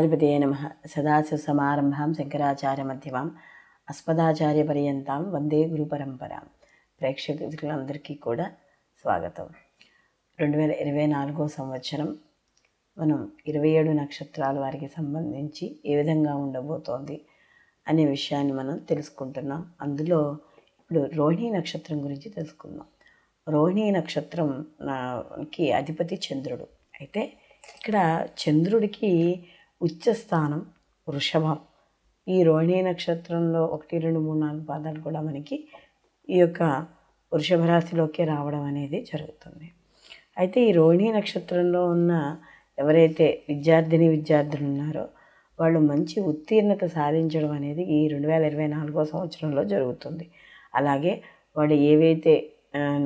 గణాధిపతయే నమః. సదాశివసమారంభాం శంకరాచార్యమధ్యమాం అస్మదాచార్యపర్యంతాం వందే గురు పరంపరాం. ప్రేక్షకులందరికీ కూడా స్వాగతం. 2024 సంవత్సరం మనం 27 నక్షత్రాల వారికి సంబంధించి ఏ విధంగా ఉండబోతోంది అనే విషయాన్ని మనం తెలుసుకుంటున్నాం. అందులో ఇప్పుడు రోహిణీ నక్షత్రం గురించి తెలుసుకుందాం. రోహిణీ నక్షత్రంకి అధిపతి చంద్రుడు. అయితే ఇక్కడ చంద్రుడికి ఉచ్చస్థానం వృషభం. ఈ రోహిణీ నక్షత్రంలో 1, 2, 3, 4 పాదాలు కూడా మనకి ఈ యొక్క వృషభ రాశిలోకి రావడం అనేది జరుగుతుంది. అయితే ఈ రోహిణీ నక్షత్రంలో ఉన్న ఎవరైతే విద్యార్థులు ఉన్నారో వాళ్ళు మంచి ఉత్తీర్ణత సాధించడం అనేది ఈ 2024 సంవత్సరంలో జరుగుతుంది. అలాగే వాళ్ళు ఏవైతే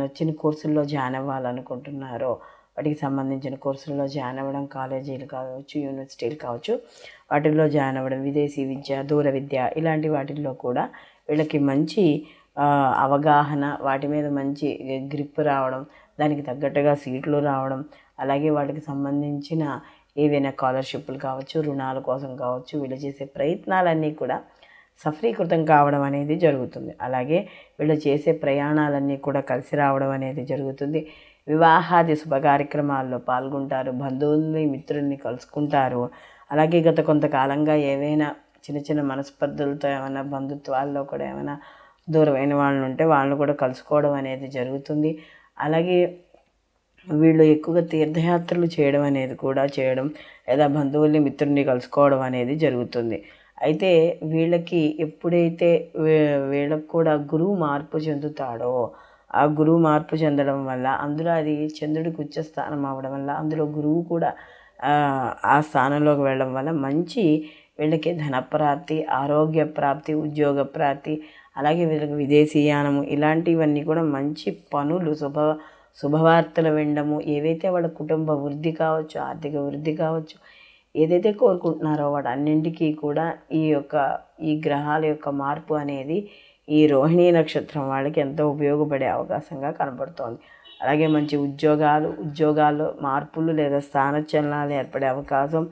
నచ్చిన కోర్సుల్లో జాయిన్ అవ్వాలనుకుంటున్నారో వాటికి సంబంధించిన కోర్సుల్లో జాయిన్ అవ్వడం, కాలేజీలు కావచ్చు, యూనివర్సిటీలు కావచ్చు, వాటిల్లో జాయిన్ అవ్వడం, విదేశీ విద్య, దూర విద్య, ఇలాంటి వాటిల్లో కూడా వీళ్ళకి మంచి అవగాహన, వాటి మీద మంచి గ్రిప్ రావడం, దానికి తగ్గట్టుగా సీట్లు రావడం, అలాగే వాటికి సంబంధించిన ఏవైనా స్కాలర్షిప్లు కావచ్చు, రుణాల కోసం కావచ్చు, వీళ్ళు చేసే ప్రయత్నాలన్నీ కూడా సఫలీకృతం కావడం అనేది జరుగుతుంది. అలాగే వీళ్ళు చేసే ప్రయాణాలన్నీ కూడా కలిసి రావడం అనేది జరుగుతుంది. వివాహాది శుభ కార్యక్రమాల్లో పాల్గొంటారు, బంధువుల్ని మిత్రుల్ని కలుసుకుంటారు. అలాగే గత కొంతకాలంగా ఏవైనా చిన్న మనస్పర్ధలతో ఏమైనా బంధుత్వాల్లో కూడా ఏమైనా దూరమైన వాళ్ళు ఉంటే వాళ్ళని కూడా కలుసుకోవడం అనేది జరుగుతుంది. అలాగే వీళ్ళు ఎక్కువగా తీర్థయాత్రలు చేయడం అనేది కూడా చేయడం, లేదా బంధువుల్ని మిత్రుల్ని కలుసుకోవడం అనేది జరుగుతుంది. అయితే వీళ్ళకి ఎప్పుడైతే వీళ్ళకు కూడా గురువు మార్పు చెందుతాడో, ఆ గురువు మార్పు చెందడం వల్ల అందులో అది చంద్రుడికి ఉచ్చ స్థానం అవ్వడం వల్ల అందులో గురువు కూడా ఆ స్థానంలోకి వెళ్ళడం వల్ల మంచి వీళ్ళకి ధనప్రాప్తి, ఆరోగ్య ప్రాప్తి, ఉద్యోగ ప్రాప్తి, అలాగే వీళ్ళకి విదేశీయానము, ఇలాంటివన్నీ కూడా మంచి పనులు, శుభవార్తలు వినడము, ఏవైతే వాళ్ళ కుటుంబ వృద్ధి కావచ్చు, ఆర్థిక వృద్ధి కావచ్చు, ఏదైతే కోరుకుంటున్నారో వాటన్నింటికీ కూడా ఈ గ్రహాల యొక్క మార్పు అనేది ఈ రోహిణీ నక్షత్రం వాళ్ళకి ఎంతో ఉపయోగపడే అవకాశంగా కనబడుతోంది. అలాగే మంచి ఉద్యోగాల్లో మార్పులు లేదా స్థానచలనాలు ఏర్పడే అవకాశం,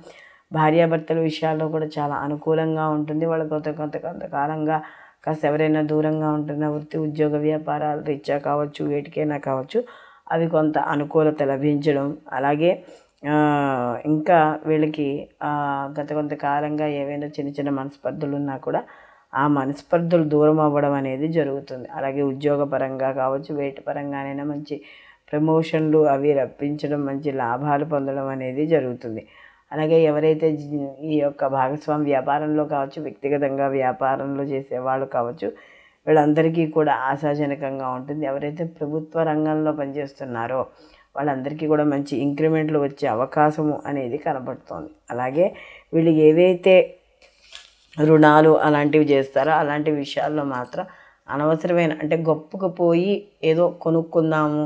భార్యాభర్తల విషయాల్లో కూడా చాలా అనుకూలంగా ఉంటుంది. వాళ్ళకి కొంతకాలంగా కాస్త ఎవరైనా దూరంగా ఉంటున్న వృత్తి, ఉద్యోగ, వ్యాపారాల రీత్యా కావచ్చు, వేటికైనా కావచ్చు, అవి కొంత అనుకూలత లభించడం. అలాగే ఇంకా వీళ్ళకి గత కొంతకాలంగా ఏవైనా చిన్న మనస్పర్ధలు ఉన్నా కూడా ఆ మనస్పర్ధలు దూరం అవ్వడం అనేది జరుగుతుంది. అలాగే ఉద్యోగపరంగా కావచ్చు, వేటి పరంగానైనా మంచి ప్రమోషన్లు అవి రప్పించడం, మంచి లాభాలు పొందడం అనేది జరుగుతుంది. అలాగే ఎవరైతే ఈ యొక్క భాగస్వామి వ్యాపారంలో కావచ్చు, వ్యక్తిగతంగా వ్యాపారంలో చేసేవాళ్ళు కావచ్చు, వీళ్ళందరికీ కూడా ఆశాజనకంగా ఉంటుంది. ఎవరైతే ప్రభుత్వ రంగంలో పనిచేస్తున్నారో వాళ్ళందరికీ కూడా మంచి ఇంక్రిమెంట్లు వచ్చే అవకాశము అనేది కనబడుతోంది. అలాగే వీళ్ళు ఏవైతే రుణాలు అలాంటివి చేస్తారో అలాంటి విషయాల్లో మాత్రం అనవసరమైన, అంటే గొప్పకు పోయి ఏదో కొనుక్కుందాము,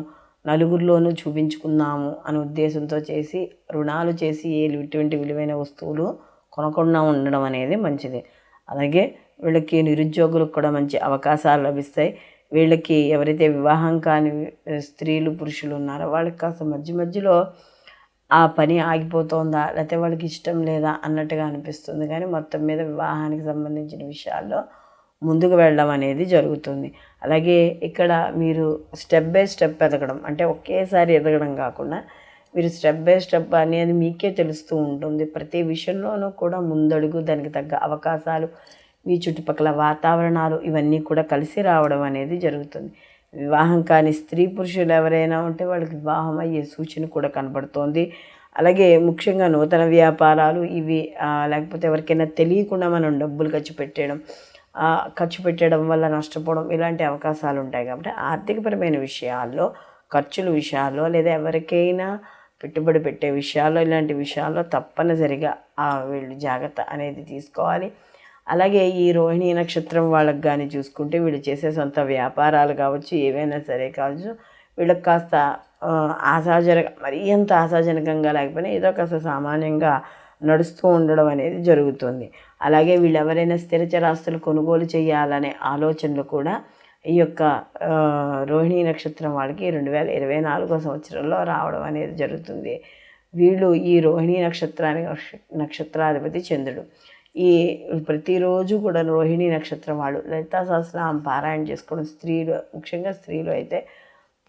నలుగురిలోనూ చూపించుకుందాము అనే ఉద్దేశంతో చేసి రుణాలు చేసి ఎటువంటి విలువైన వస్తువులు కొనకుండా ఉండడం అనేది మంచిది. అలాగే వీళ్ళకి నిరుద్యోగులకు కూడా మంచి అవకాశాలు లభిస్తాయి. వీళ్ళకి ఎవరైతే వివాహం కాని స్త్రీలు, పురుషులు ఉన్నారో వాళ్ళకి కాస్త మధ్యలో ఆ పని ఆగిపోతుందా, లేకపోతే వాళ్ళకి ఇష్టం లేదా అన్నట్టుగా అనిపిస్తుంది. కానీ మొత్తం మీద వివాహానికి సంబంధించిన విషయాల్లో ముందుకు వెళ్ళడం అనేది జరుగుతుంది. అలాగే ఇక్కడ మీరు స్టెప్ బై స్టెప్ ఎదగడం, అంటే ఒకేసారి ఎదగడం కాకుండా మీరు స్టెప్ బై స్టెప్ అనేది మీకే తెలుస్తూ ఉంటుంది. ప్రతి విషయంలోనూ కూడా ముందడుగు, దానికి తగ్గ అవకాశాలు, మీ చుట్టుపక్కల వాతావరణాలు ఇవన్నీ కూడా కలిసి రావడం అనేది జరుగుతుంది. వివాహం కాని స్త్రీ పురుషులు ఎవరైనా ఉంటే వాళ్ళకి వివాహం అయ్యే సూచన కూడా కనబడుతోంది. అలాగే ముఖ్యంగా నూతన వ్యాపారాలు ఇవి, లేకపోతే ఎవరికైనా తెలియకుండా మనం డబ్బులు ఖర్చు పెట్టడం వల్ల నష్టపోవడం, ఇలాంటి అవకాశాలు ఉంటాయి. కాబట్టి ఆర్థికపరమైన విషయాల్లో, ఖర్చుల విషయాల్లో, లేదా ఎవరికైనా పెట్టుబడి పెట్టే విషయాల్లో, ఇలాంటి విషయాల్లో తప్పనిసరిగా వీళ్ళు జాగ్రత్త అనేది తీసుకోవాలి. అలాగే ఈ రోహిణీ నక్షత్రం వాళ్ళకి కానీ చూసుకుంటే వీళ్ళు చేసే సొంత వ్యాపారాలు కావచ్చు, ఏవైనా సరే కావచ్చు, వీళ్ళకి కాస్త మరీ అంత ఆశాజనకంగా లేకపోయినా ఏదో కాస్త సామాన్యంగా నడుస్తూ ఉండడం అనేది జరుగుతుంది. అలాగే వీళ్ళు ఎవరైనా స్థిరచరాస్తులు కొనుగోలు చేయాలనే ఆలోచనలు కూడా ఈ యొక్క రోహిణీ నక్షత్రం వాళ్ళకి 2024 సంవత్సరంలో రావడం అనేది జరుగుతుంది. వీళ్ళు ఈ రోహిణీ నక్షత్రాధిపతి చంద్రుడు. ఈ ప్రతిరోజు కూడా రోహిణీ నక్షత్రం వాళ్ళు లలితా సహస్రనామం పారాయణ చేసుకోవడం, స్త్రీలు ముఖ్యంగా స్త్రీలు అయితే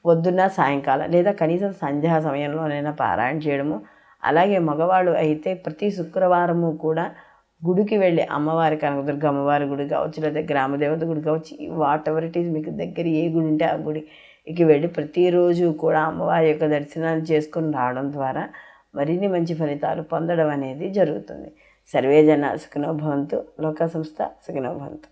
పొద్దున్న సాయంకాలం లేదా కనీసం సంధ్యా సమయంలోనైనా పారాయణ చేయడము. అలాగే మగవాళ్ళు అయితే ప్రతి శుక్రవారము కూడా గుడికి వెళ్ళి అమ్మవారి కనకదుర్గ అమ్మవారి గుడి కావచ్చు, లేదా గ్రామదేవత గుడి కావచ్చు, వాట్ ఎవర్ ఇట్ ఈజ్, మీకు దగ్గర ఏ గుడి ఉంటే ఆ గుడికి వెళ్ళి ప్రతిరోజు కూడా అమ్మవారి యొక్క దర్శనాన్ని చేసుకొని రావడం ద్వారా మరిన్ని మంచి ఫలితాలు పొందడం అనేది జరుగుతుంది. సర్వే జన సుఖినో భవంతు, లోకా సంస్థ సుఖినో భవంతు.